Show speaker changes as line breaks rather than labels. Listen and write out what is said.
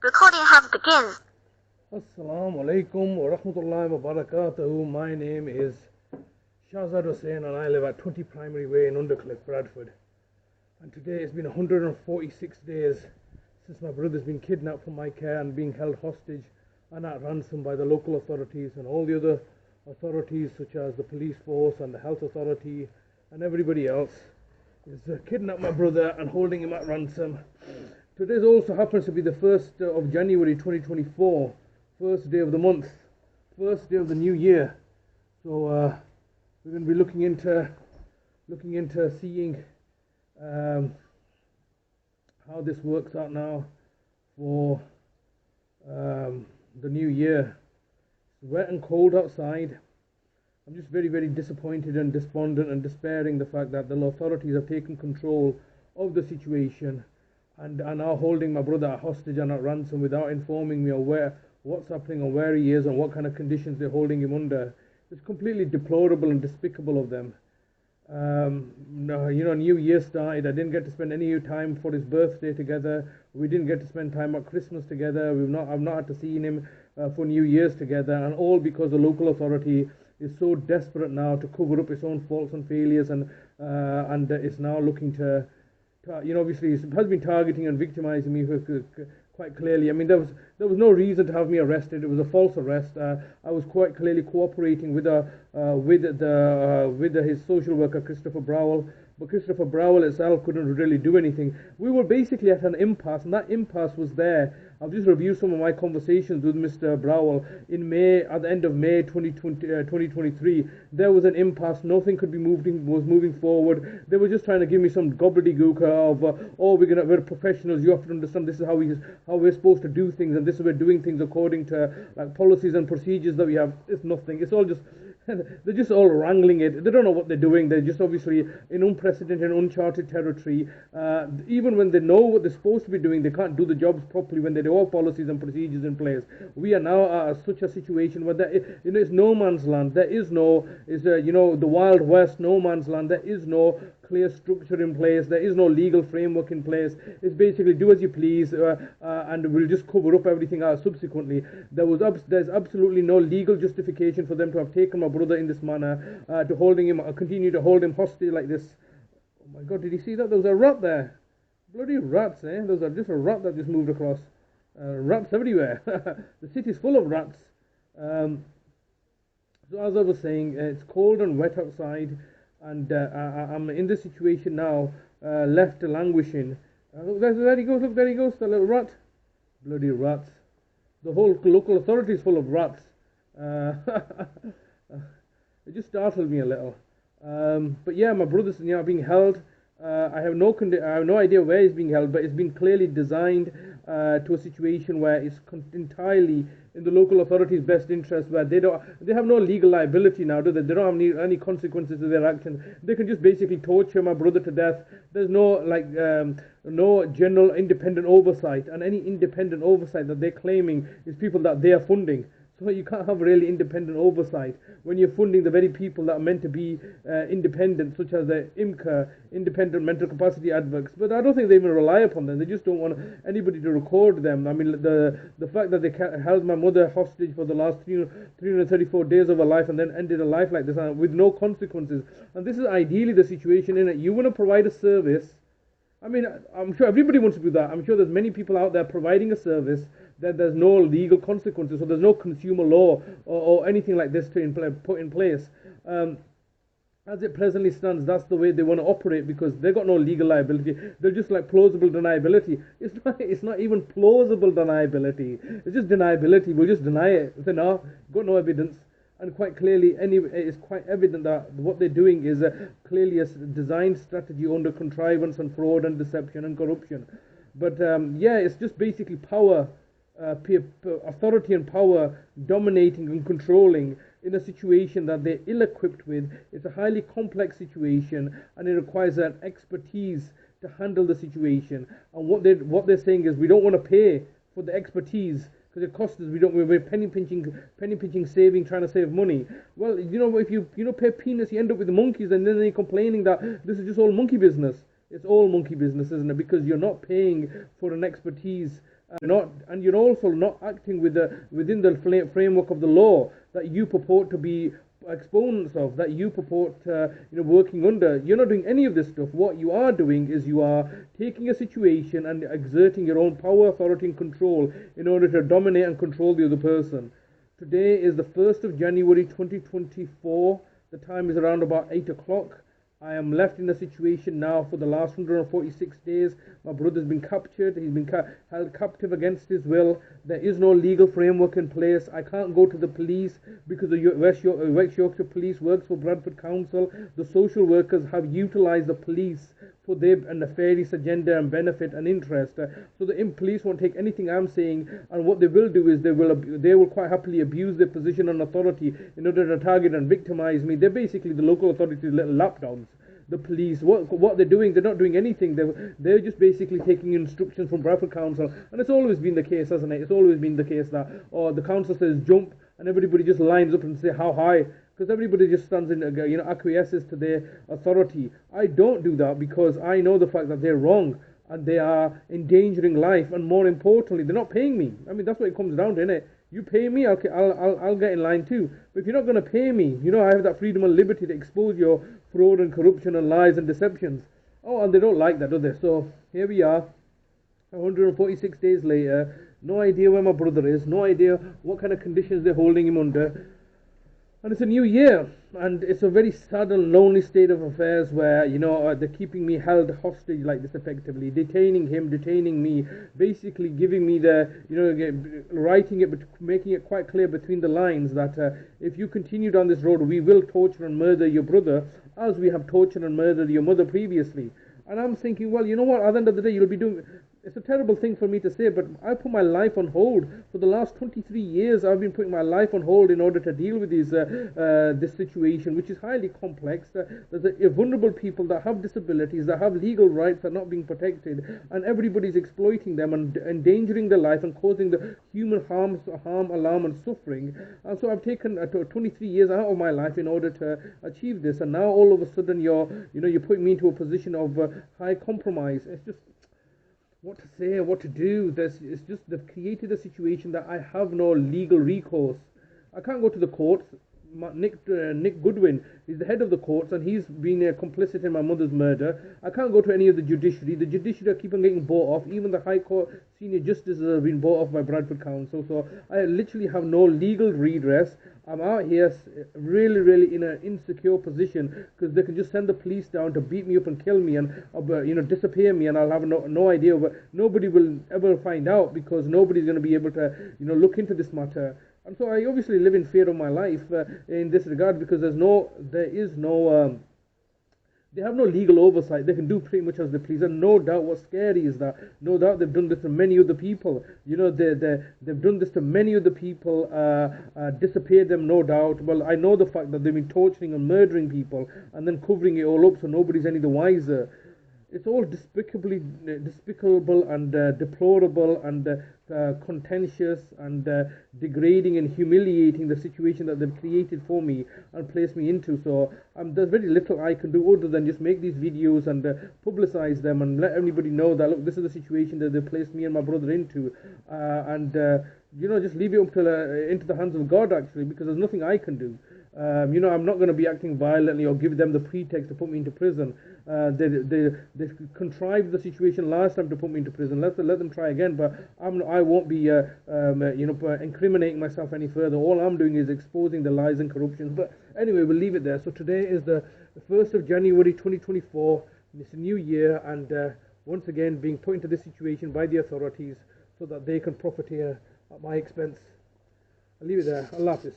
Recording has begun.
Assalamu alaikum wa rahmatullahi wa barakatuhu. My name is Shahzad Hussain and I live at 20 Primary Way in Undercliff, Bradford. And today it's been 146 days since my brother's been kidnapped from my care and being held hostage and at ransom by the local authorities and all the other authorities such as the police force and the health authority and everybody else is kidnapped my brother and holding him at ransom. Today also happens to be the 1st of January 2024, first day of the month, first day of the new year. So we're going to be looking into seeing how this works out now for the new year. It's wet and cold outside. I'm just very, very disappointed and despondent and despairing the fact that the authorities have taken control of the situation and are now holding my brother at hostage and at ransom without informing me of what's happening or where he is and what kind of conditions they're holding him under. It's completely deplorable and despicable of them. New Year started. I didn't get to spend any time for his birthday together. We didn't get to spend time at Christmas together. I've not had to see him for New Year's together, and all because the local authority is so desperate now to cover up its own faults and failures, and it's now looking to obviously it has been targeting and victimizing me quite clearly. I mean, there was no reason to have me arrested. It was a false arrest. I was quite clearly cooperating with his social worker Christopher Browell, but Christopher Browell itself couldn't really do anything. We were basically at an impasse, and that impasse was there. I've just reviewed some of my conversations with Mr. Browell in May, at the end of May 2023. There was an impasse. Nothing was moving forward. They were just trying to give me some gobbledygook of, we're professionals. You have to understand this is how we're supposed to do things, and this is we're doing things according to like policies and procedures that we have. It's nothing. It's all just. They're just all wrangling it. They don't know what they're doing. They're just obviously in unprecedented, uncharted territory. Even when they know what they're supposed to be doing, they can't do the jobs properly when they do all policies and procedures in place. We are now at such a situation where it's no man's land. There is the Wild West, no man's land. There is no clear structure in place. There is no legal framework in place. It's basically do as you please, and we'll just cover up everything else subsequently. There's absolutely no legal justification for them to have taken my brother in this manner, to continue to hold him hostage like this. Oh my God, did you see that? There was a rat there. Bloody rats, eh? There was just a rat that just moved across. Rats everywhere. The city's full of rats. So as I was saying, it's cold and wet outside, and I'm in this situation now, left languishing. There he goes, look, there he goes, the little rat. Bloody rats. The whole local authority is full of rats. It just startled me a little. But yeah, my brother's being held. I have no idea where he's being held, but it's been clearly designed to a situation where it's entirely in the local authorities' best interest, where they have no legal liability now, do they? They don't have any consequences to their actions. They can just basically torture my brother to death. There's no general independent oversight, and any independent oversight that they're claiming is people that they are funding. So you can't have really independent oversight when you're funding the very people that are meant to be independent, such as the IMCA, Independent Mental Capacity Advocates. But I don't think they even rely upon them. They just don't want anybody to record them. I mean, the fact that they held my mother hostage for the last 334 days of her life and then ended her life like this with no consequences. And this is ideally the situation, in it. You want to provide a service. I mean, I'm sure everybody wants to do that. I'm sure there's many people out there providing a service that there's no legal consequences, so there's no consumer law or anything like this to put in place. As it presently stands, that's the way they want to operate, because they've got no legal liability. They're just like plausible deniability. It's not even plausible deniability. It's just deniability. We'll just deny it. They know, got no evidence. And quite clearly, it's quite evident that what they're doing is clearly a designed strategy under contrivance and fraud and deception and corruption. But it's just basically power, authority and power dominating and controlling in a situation that they're ill-equipped with. It's a highly complex situation, and it requires an expertise to handle the situation. And what they're saying is, we don't want to pay for the expertise because it costs us. We're penny pinching, saving, trying to save money. Well, if you pay peanuts, you end up with the monkeys, and then they're complaining that this is just all monkey business. It's all monkey business, isn't it? Because you're not paying for an expertise You're also not acting within the framework of the law that you purport to be exponents of, that you purport working under. You're not doing any of this stuff. What you are doing is you are taking a situation and exerting your own power, authority, and control in order to dominate and control the other person. Today is the 1st of January 2024. The time is around about 8 o'clock. I am left in a situation now for the last 146 days. My brother's been captured. He's been held captive against his will. There is no legal framework in place. I can't go to the police because the West Yorkshire Police works for Bradford Council. The social workers have utilised the police for their nefarious agenda and benefit and interest. So the police won't take anything I'm saying, and what they will do is they will quite happily abuse their position and authority in order to target and victimise me. They're basically the local authorities' little lapdogs. The police, what they're doing, they're not doing anything. They're just basically taking instructions from Bradford Council, and it's always been the case, hasn't it? It's always been the case that, the council says jump, and everybody just lines up and say how high, because everybody just stands in, acquiesces to their authority. I don't do that because I know the fact that they're wrong and they are endangering life, and more importantly, they're not paying me. I mean, that's what it comes down to, innit? You pay me, I'll get in line too. But if you're not going to pay me, I have that freedom and liberty to expose your fraud and corruption and lies and deceptions. Oh, and they don't like that, do they? So here we are, 146 days later. No idea where my brother is. No idea what kind of conditions they're holding him under. And it's a new year, and it's a very sad and lonely state of affairs where, they're keeping me held hostage like this effectively, detaining him, detaining me, basically giving me writing it, but making it quite clear between the lines that if you continue down this road, we will torture and murder your brother as we have tortured and murdered your mother previously. And I'm thinking, well, you know what, at the end of the day, you'll be doing... It's a terrible thing for me to say, but I put my life on hold. For the last 23 years, I've been putting my life on hold in order to deal with this situation, which is highly complex. There's vulnerable people that have disabilities, that have legal rights that are not being protected, and everybody's exploiting them and endangering their life and causing the human harm, alarm, and suffering. And so I've taken 23 years out of my life in order to achieve this, and now all of a sudden you're putting me into a position of high compromise. It's just... what to say, what to do. It's just they've created a situation that I have no legal recourse. I can't go to the courts. Nick Goodwin is the head of the courts, and he's been complicit in my mother's murder. I can't go to any of the judiciary. The judiciary keep on getting bought off. Even the High Court senior justices have been bought off by Bradford Council. So I literally have no legal redress. I'm out here really, really in an insecure position because they can just send the police down to beat me up and kill me and disappear me, and I'll have no idea. But nobody will ever find out because nobody's going to be able to look into this matter. And so I obviously live in fear of my life in this regard because they have no legal oversight. They can do pretty much as they please. And no doubt what's scary is that no doubt they've done this to many other people. They've done this to many other people, disappeared them, no doubt. Well, I know the fact that they've been torturing and murdering people and then covering it all up so nobody's any the wiser. It's all despicable and deplorable and contentious and degrading and humiliating, the situation that they've created for me and placed me into. So there's very little I can do other than just make these videos and publicize them and let everybody know that, look, this is the situation that they've placed me and my brother into, just leave it up to into the hands of God, actually, because there's nothing I can do. I'm not going to be acting violently or give them the pretext to put me into prison. They contrived the situation last time to put me into prison. Let them try again, but I won't be incriminating myself any further. All I'm doing is exposing the lies and corruption. But anyway, we'll leave it there. So today is the 1st of January 2024. It's a new year, and once again being put into this situation by the authorities so that they can profiteer at my expense. I'll leave it there. Allah Hafiz.